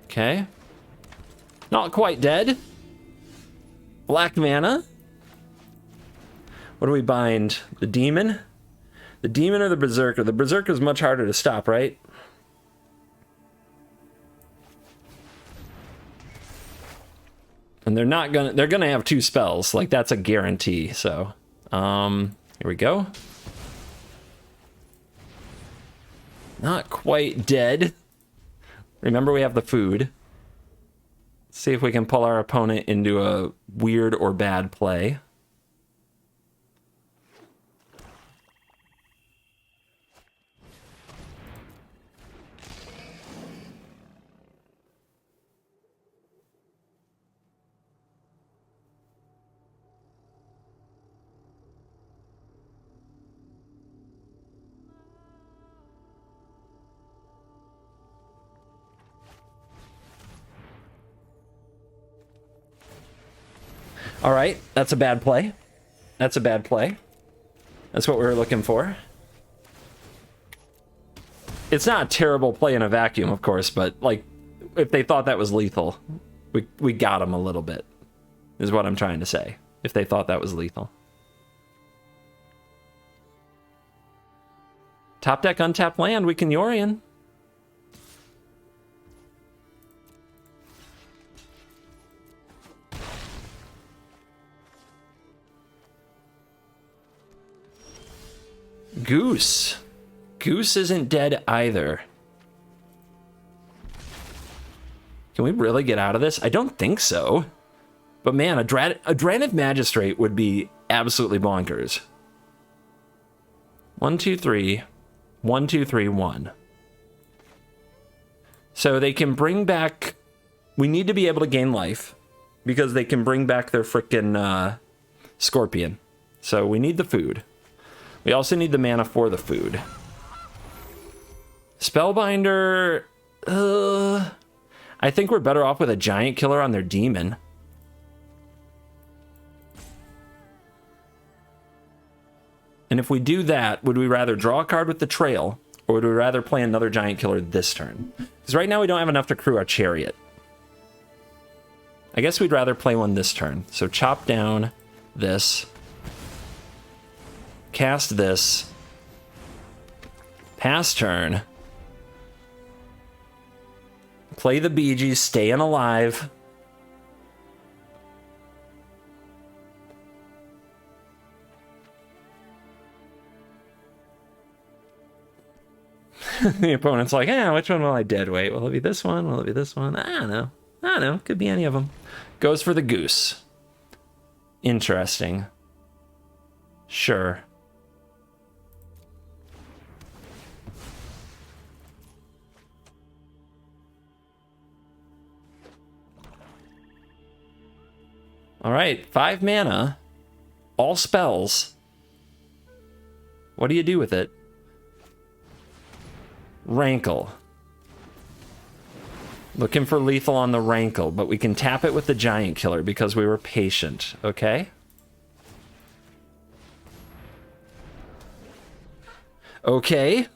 Okay. Not quite dead. Black mana. What do we bind? The demon? The demon or the berserker? The berserker is much harder to stop, right? And they're gonna have 2 spells. Like, that's a guarantee. So, here we go. Not quite dead. Remember, we have the food. Let's see if we can pull our opponent into a weird or bad play. All right, that's a bad play. That's a bad play. That's what we were looking for. It's not a terrible play in a vacuum, of course, but, like, if they thought that was lethal, we got them a little bit, is what I'm trying to say, if they thought that was lethal. Top deck, untapped land, we can Yorion. Goose. Goose isn't dead either. Can we really get out of this? I don't think so. But man, a Dranith Magistrate would be absolutely bonkers. 1, 2, 3. 1, 2, 3, 1. So they can bring back... We need to be able to gain life because they can bring back their frickin' scorpion. So we need the food. We also need the mana for the food. Spellbinder... I think we're better off with a giant killer on their demon. And if we do that, would we rather draw a card with the trail, or would we rather play another giant killer this turn? Because right now we don't have enough to crew our chariot. I guess we'd rather play one this turn. So chop down this. Cast this. Pass turn. Play the Bee Gees, staying alive. The opponent's like, which one will I dead weight? Will it be this one? Will it be this one? I don't know. Could be any of them. Goes for the goose. Interesting. Sure. All right, 5 mana, all spells. What do you do with it? Rankle. Looking for lethal on the Rankle, but we can tap it with the Giant Killer because we were patient, okay? Okay.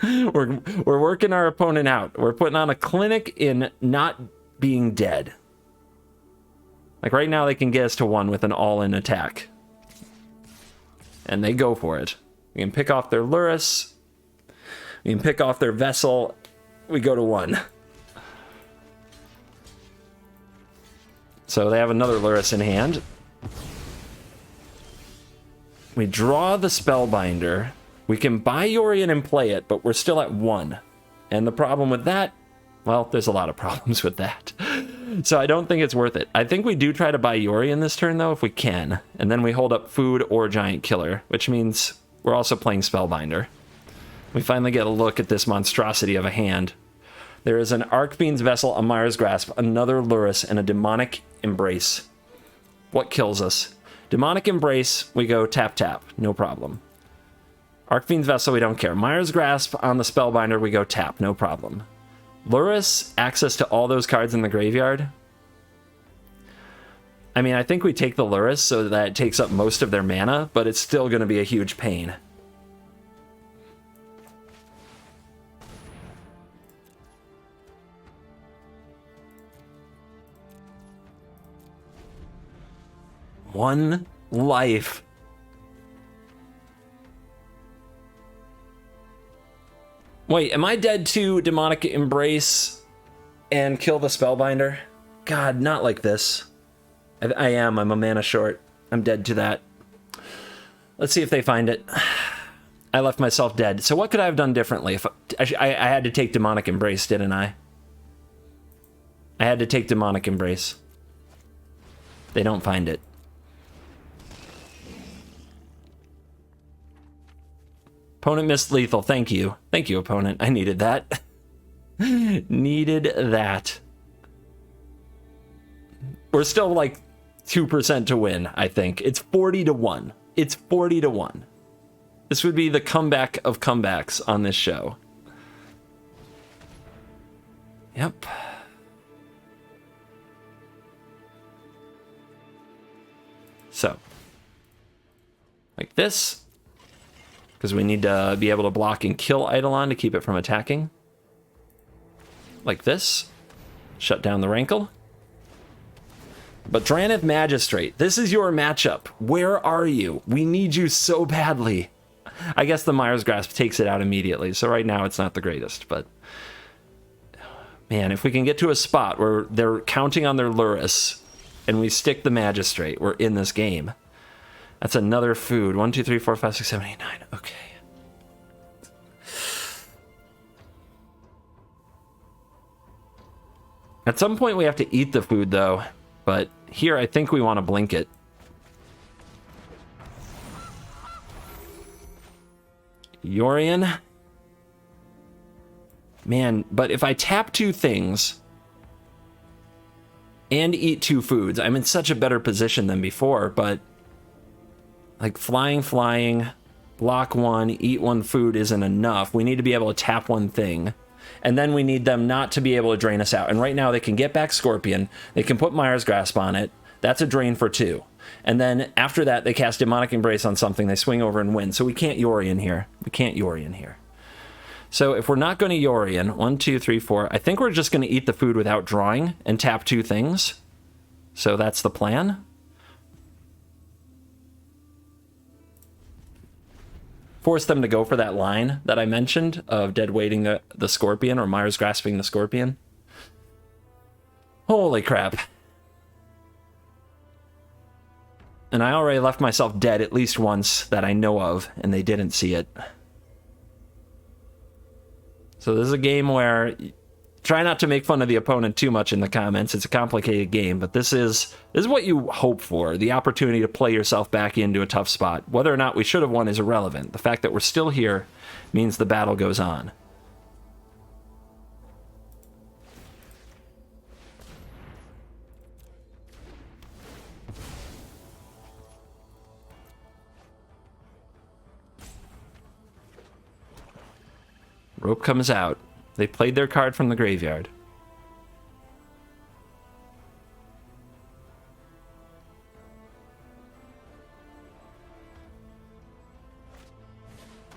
We're working our opponent out. We're putting on a clinic in not being dead. Like right now they can get us to 1 with an all-in attack. And they go for it. We can pick off their Lurrus. We can pick off their Vessel. We go to 1. So they have another Lurrus in hand. We draw the Spellbinder. We can buy Yorion and play it, but we're still at 1. And the problem with that, well, there's a lot of problems with that. So I don't think it's worth it. I think we do try to buy Yorion this turn, though, if we can. And then we hold up food or Giant Killer, which means we're also playing Spellbinder. We finally get a look at this monstrosity of a hand. There is an Archfiend's Vessel, a Mire's Grasp, another Lurrus, and a Demonic Embrace. What kills us? Demonic Embrace, we go tap tap, no problem. Archfiend's Vessel, we don't care. Mire's Grasp on the Spellbinder, we go tap, no problem. Lurrus, access to all those cards in the graveyard. I mean, I think we take the Lurrus so that it takes up most of their mana, but it's still going to be a huge pain. One life. Wait, am I dead to Demonic Embrace and kill the Spellbinder? God, not like this. I am. I'm a mana short. I'm dead to that. Let's see if they find it. I left myself dead. So what could I have done differently? If I had to take Demonic Embrace, didn't I? I had to take Demonic Embrace. They don't find it. Opponent missed lethal. Thank you. Thank you, opponent. I needed that. Needed that. We're still like 2% to win, I think. It's 40-1. It's 40-1. This would be the comeback of comebacks on this show. Yep. So. Like this. Because we need to be able to block and kill Eidolon to keep it from attacking. Like this. Shut down the Rankle. But Drannith Magistrate, this is your matchup. Where are you? We need you so badly. I guess the Mire's Grasp takes it out immediately, so right now it's not the greatest, but... Man, if we can get to a spot where they're counting on their Lurrus, and we stick the Magistrate, we're in this game. That's another food. 1, 2, 3, 4, 5, 6, 7, 8, 9. Okay. At some point we have to eat the food, though. But here I think we want to blink it. Yorion. Man, but if I tap 2 things and eat 2 foods, I'm in such a better position than before, but... Like flying, block 1, eat 1 food isn't enough. We need to be able to tap 1 thing. And then we need them not to be able to drain us out. And right now they can get back Scorpion. They can put Mire's Grasp on it. That's a drain for 2. And then after that, they cast Demonic Embrace on something. They swing over and win. So we can't Yorion here. We can't Yorion here. So if we're not going to Yorion, 1, 2, 3, 4, I think we're just going to eat the food without drawing and tap 2 things. So that's the plan. Force them to go for that line that I mentioned of dead weighting the Scorpion or Mire's grasping the Scorpion. Holy crap. And I already left myself dead at least once that I know of, and they didn't see it. So this is a game where try not to make fun of the opponent too much in the comments. It's a complicated game, but this is what you hope for. The opportunity to play yourself back into a tough spot. Whether or not we should have won is irrelevant. The fact that we're still here means the battle goes on. Rope comes out. They played their card from the graveyard.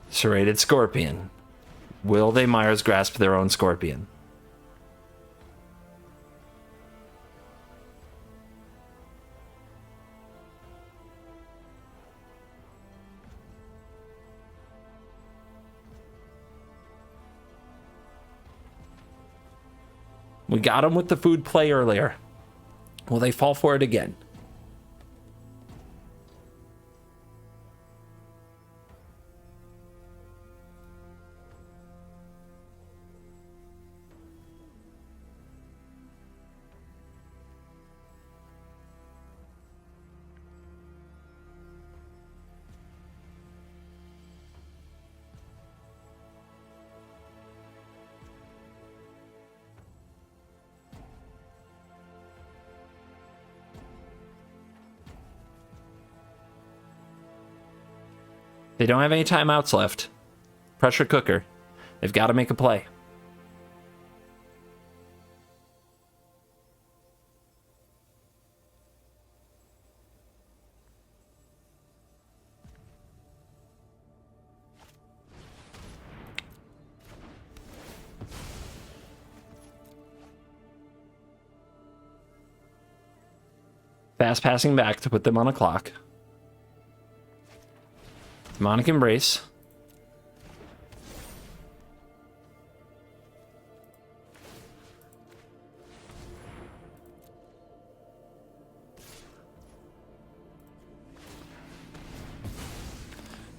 Serrated Scorpion. Will they Myers grasp their own Scorpion? We got him with the food play earlier. Will they fall for it again? They don't have any timeouts left. Pressure cooker. They've got to make a play. Fast passing back to put them on a clock. Demonic Embrace.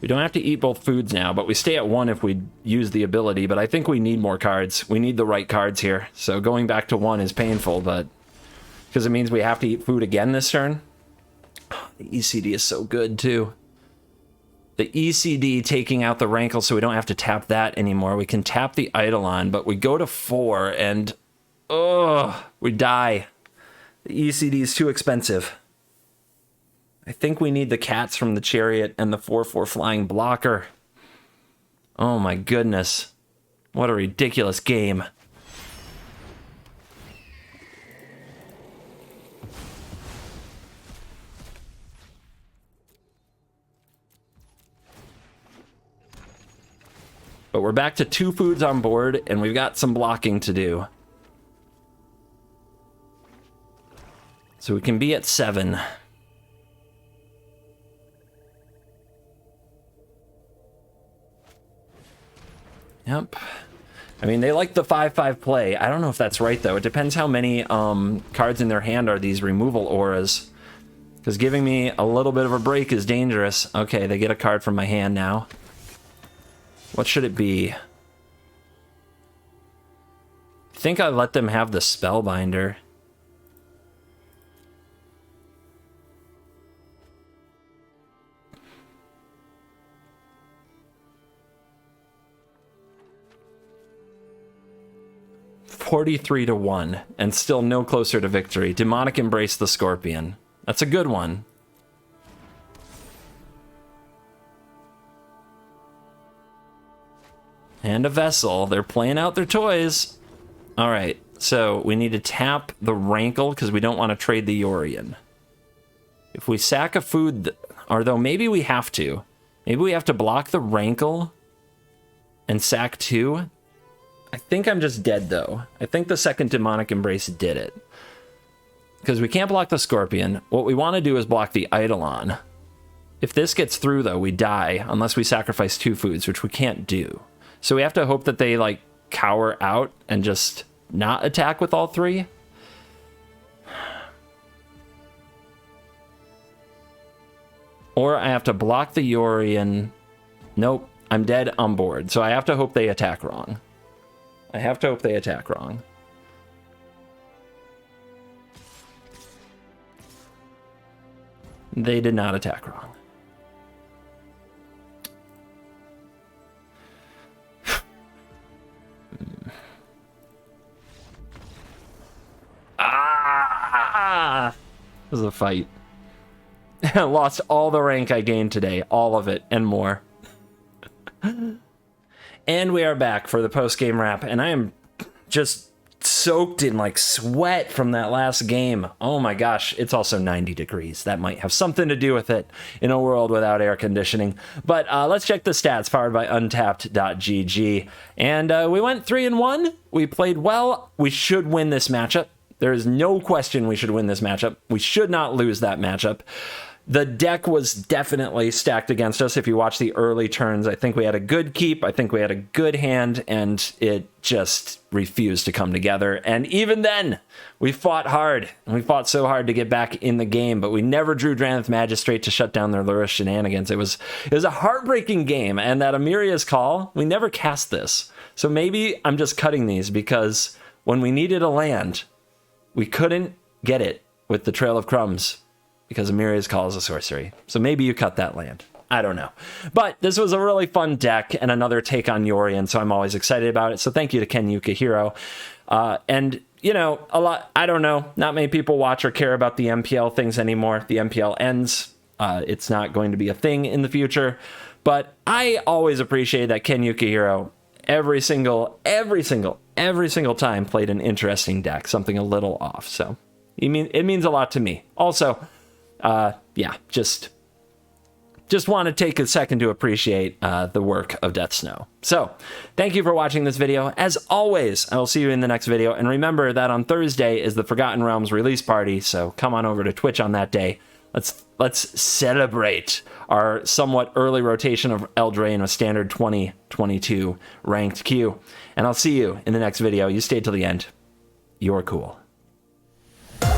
We don't have to eat both foods now, but we stay at 1 if we use the ability, but I think we need more cards. We need the right cards here. So going back to 1 is painful, but because it means we have to eat food again this turn. The ECD is so good too. The ECD taking out the Rankle so we don't have to tap that anymore. We can tap the Eidolon, but we go to 4 and we die. The ECD is too expensive. I think we need the cats from the Chariot and the 4/4 flying blocker. Oh my goodness. What a ridiculous game. But we're back to 2 foods on board, and we've got some blocking to do. So we can be at 7. Yep. I mean, they like the 5/5 play. I don't know if that's right, though. It depends how many cards in their hand are these removal auras. Because giving me a little bit of a break is dangerous. Okay, they get a card from my hand now. What should it be? I think I let them have the Spellbinder. $43-1, and still no closer to victory. Demonic Embrace the Scorpion. That's a good one. And a Vessel. They're playing out their toys. All right, so we need to tap the Rankle because we don't want to trade the Yorion. If we sack a food, or though maybe we have to. Maybe we have to block the Rankle and sack 2. I think I'm just dead, though. I think the second Demonic Embrace did it. Because we can't block the Scorpion. What we want to do is block the Eidolon. If this gets through, though, we die unless we sacrifice 2 foods, which we can't do. So we have to hope that they, like, cower out and just not attack with all 3. Or I have to block the Yorion. Nope, I'm dead on board. So I have to hope they attack wrong. I have to hope they attack wrong. They did not attack wrong. This is a fight. I lost all the rank I gained today. All of it and more. And we are back for the post-game wrap. And I am just soaked in like sweat from that last game. Oh my gosh. It's also 90 degrees. That might have something to do with it in a world without air conditioning. But let's check the stats powered by untapped.gg. And we went 3-1. We played well. We should win this matchup. There is no question we should win this matchup. We should not lose that matchup. The deck was definitely stacked against us. If you watch the early turns, I think we had a good keep. I think we had a good hand, and it just refused to come together. And even then, we fought hard. And we fought so hard to get back in the game, but we never drew Drannith Magistrate to shut down their Lurrus shenanigans. It was a heartbreaking game, and that Amiria's Call, we never cast this. So maybe I'm just cutting these because when we needed a land, we couldn't get it with the Trail of Crumbs because Amiria's Call is a sorcery. So maybe you cut that land. I don't know. But this was a really fun deck and another take on Yorion, so I'm always excited about it. So thank you to Ken Yukihiro. And, you know, I don't know, not many people watch or care about the MPL things anymore. The MPL ends. It's not going to be a thing in the future. But I always appreciate that Ken Yukihiro every single time played an interesting deck, something a little off. So it means a lot to me. Also, yeah, just want to take a second to appreciate the work of Death Snow. So thank you for watching this video. As always, I will see you in the next video. And remember that on Thursday is the Forgotten Realms release party. So come on over to Twitch on that day. Let's celebrate our somewhat early rotation of Eldraine with standard 2022 ranked queue. And I'll see you in the next video. You stayed till the end. You're cool. You